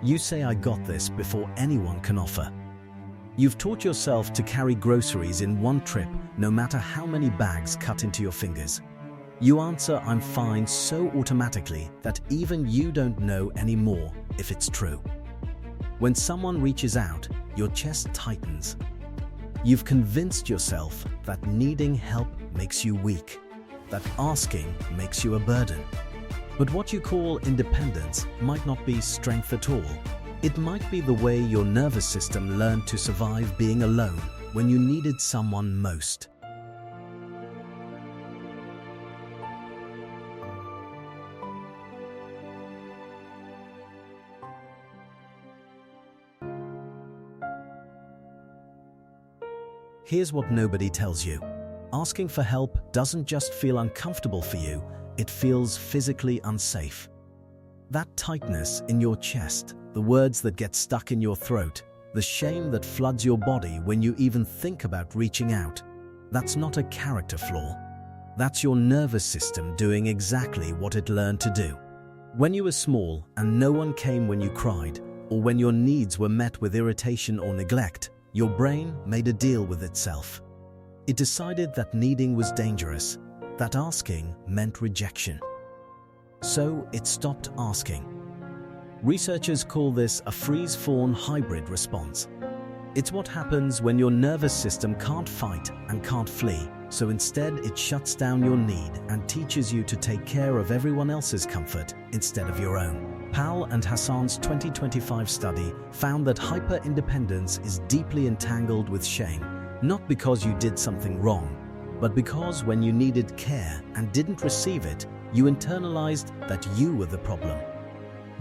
You say I got this before anyone can offer. You've taught yourself to carry groceries in one trip, no matter how many bags cut into your fingers. You answer I'm fine so automatically that even you don't know anymore if it's true. When someone reaches out, your chest tightens. You've convinced yourself that needing help makes you weak, that asking makes you a burden. But what you call independence might not be strength at all. It might be the way your nervous system learned to survive being alone when you needed someone most. Here's what nobody tells you. Asking for help doesn't just feel uncomfortable for you, it feels physically unsafe. That tightness in your chest, the words that get stuck in your throat, the shame that floods your body when you even think about reaching out, that's not a character flaw. That's your nervous system doing exactly what it learned to do. When you were small and no one came when you cried, or when your needs were met with irritation or neglect, your brain made a deal with itself. It decided that needing was dangerous, that asking meant rejection. So it stopped asking. Researchers call this a freeze-fawn hybrid response. It's what happens when your nervous system can't fight and can't flee, so instead it shuts down your need and teaches you to take care of everyone else's comfort instead of your own. Pal and Hassan's 2025 study found that hyper-independence is deeply entangled with shame, not because you did something wrong, but because when you needed care and didn't receive it, you internalized that you were the problem.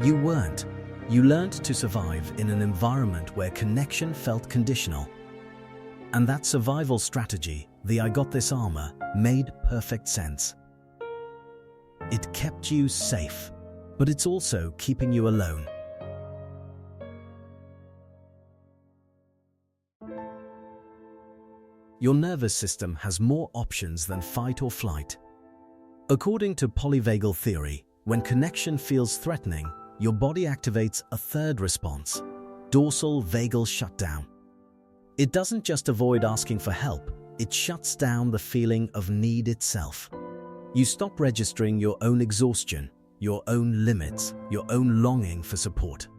You weren't. You learned to survive in an environment where connection felt conditional. And that survival strategy, the I got this armor, made perfect sense. It kept you safe, but it's also keeping you alone. Your nervous system has more options than fight or flight. According to Polyvagal theory, when connection feels threatening, your body activates a third response, dorsal vagal shutdown. It doesn't just avoid asking for help, it shuts down the feeling of need itself. You stop registering your own exhaustion, your own limits, your own longing for support.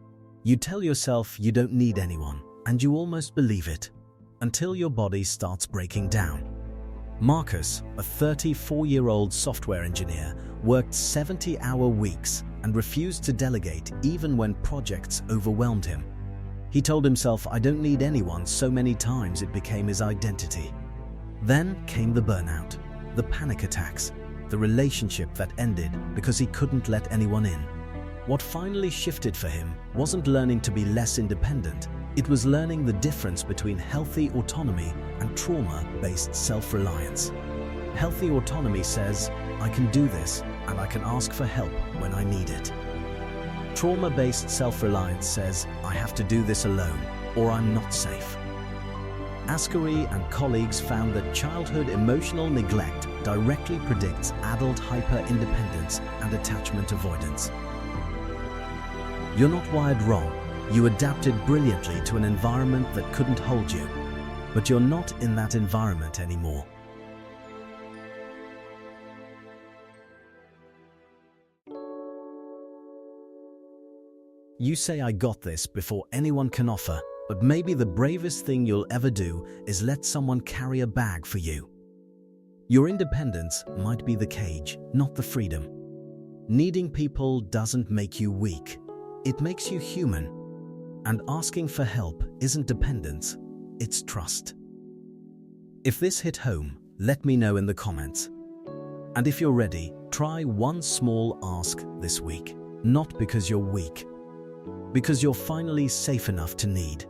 You tell yourself you don't need anyone, and you almost believe it, until your body starts breaking down. Marcus, a 34-year-old software engineer, worked 70-hour weeks and refused to delegate even when projects overwhelmed him. He told himself, I don't need anyone so many times it became his identity. Then came the burnout, the panic attacks, the relationship that ended because he couldn't let anyone in. What finally shifted for him wasn't learning to be less independent, it was learning the difference between healthy autonomy and trauma-based self-reliance. Healthy autonomy says, I can do this and I can ask for help when I need it. Trauma-based self-reliance says, I have to do this alone or I'm not safe. Ascari and colleagues found that childhood emotional neglect directly predicts adult hyper-independence and attachment avoidance. You're not wired wrong. You adapted brilliantly to an environment that couldn't hold you, but you're not in that environment anymore. You say I got this before anyone can offer, but maybe the bravest thing you'll ever do is let someone carry a bag for you. Your independence might be the cage, not the freedom. Needing people doesn't make you weak. It makes you human. And asking for help isn't dependence, it's trust. If this hit home, let me know in the comments. And if you're ready, try one small ask this week. Not because you're weak, because you're finally safe enough to need.